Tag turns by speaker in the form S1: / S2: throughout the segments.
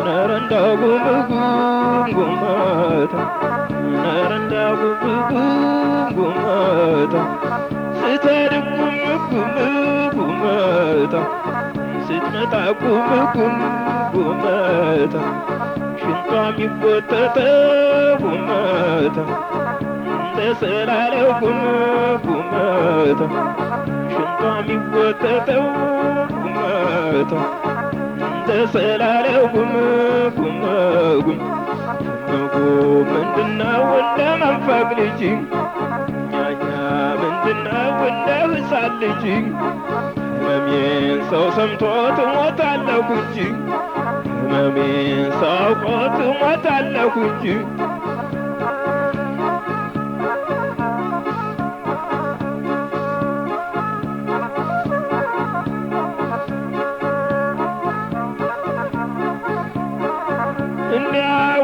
S1: ነረንዳ ጉምጉመታ ነረንዳ ጉምጉመታ ስትሄድ ጉምጉመታ ስትመጣ ጉምጉመታ ሽንቷ የሚጎተተው ጉመታ እንደ ስላለው ጉምጉመታ ሽንቷ የሚጎተተው ጉመታ እንደ ስላለው ጉምጉመጉም ምንድነው እንደ መንፈቅ ልጅ ኛኛ ምንድነው እንደ ህፃን ልጅ ህመሜን ሰው ሰምቶት እሞታለሁ እንጂ ህመሜን ሰው አውቆት እሞታለሁ እንጂ እንዲያው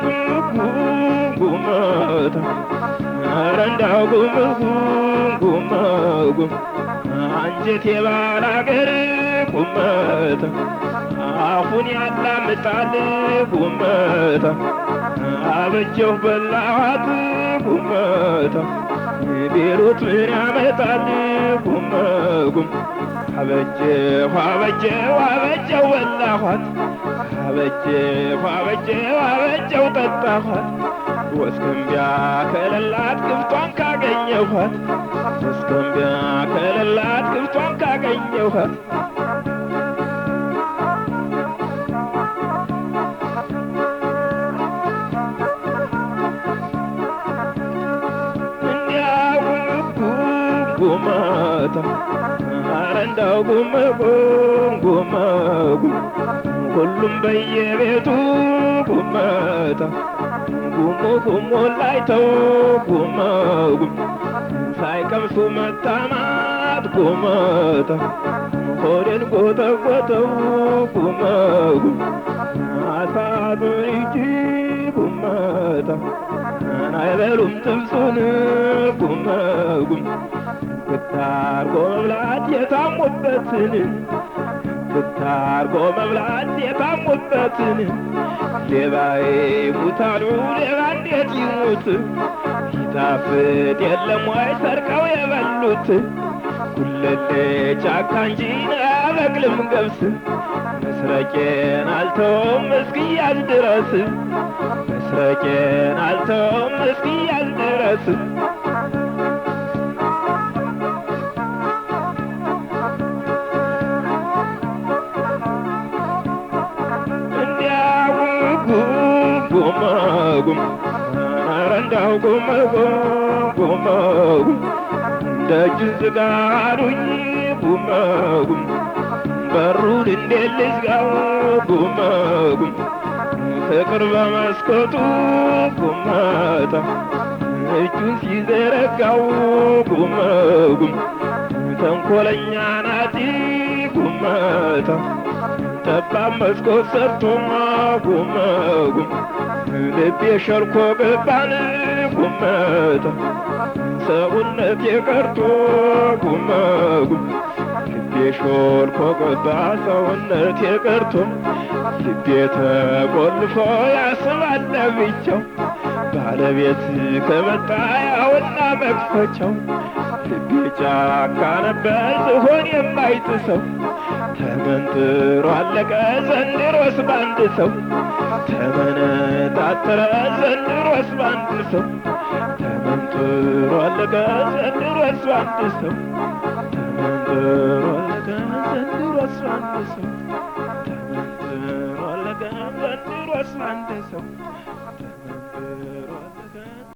S1: ጉምጉመታ ነረንዳው ጉምጉመጉም አንጀቴ ባላገር ጉመታ አፉን ያላምጣል ጉመታ አበጀሁ በላኋት ጉመታ ቢሉት ምን ያመጣል ጉመጉም አበጀሁ በላኋት አበጀሁ ጠጣኋት ወስከምቢያ ከሌላት ክፍቷን ካገኘኋት ወስከምቢያ ከሌላት ክፍቷን ካገኘኋት እንዲያው ጉመታ ነረንዳው ጉምጉመጉም ሁሉም በየቤቱ ጉመታ ጉሙ ላይተው ጉመጉም ሳይቀምሱ መታማት ጉመታ ሆዴን ጎተጎተው ጉመጉም አሳቱ እንጂ ጉመታ አይበሉም ጥብሱን ጉመጉም ክታርጎ መብላት የታሙበትን ክታርጎ መብላት የታሙበትን ሌባዬ ሙታሉ ሌባ እንዴት ይሙት ይጣፍጥ የለም ወይ ሰርቀው የበሉት ጉለሌ ጫካ እንጂ አያበቅልም ገብስ መስረቄን አልተውም እስኪያዝ ድረስ መስረቄን አልተውም እስኪያዝ ድረስ ጉመጉም ነረንዳው ጉመጉም ደጅ ዝጋሩኝ ጉመጉም በሩን እንዴት ልዝጋው ጉመጉም ፍቅር በመስኮቱ ጉመታ እጁን ሲዘረጋው ጉመጉም ተንኮለኛ ናት ጉመታ ጠባብ መስኮት ሰርቶ ጉመጉም ልቤ ሸርኮ ገባን ጉመታ ሰውነቴ ቀርቶ ጉመጉም ልቤ ሾልኮ ገባ ሰውነቴ ቀርቶ ልቤ ተቆልፎ ያስባል ለብቻው ባለቤት ከመጣ ያውና መክፈቻው ልቤ ጫካ ነበር ዝሆን የማይጥሰው ተመንጥሮ አለቀ ዘንድሮስ ባንድ ሰው ተመነጣጠረ ዘንድሮስ ባንድ ሰው ተመንጥሮ አለቀ ዘንድሮስ ባንድ ሰው ተመንጥሮ አለቀ ዘንድሮስ ባንድ ሰው ተመንጥሮ አለቀ ዘንድሮስ ባንድ ሰው ተመንጥሮ አለቀ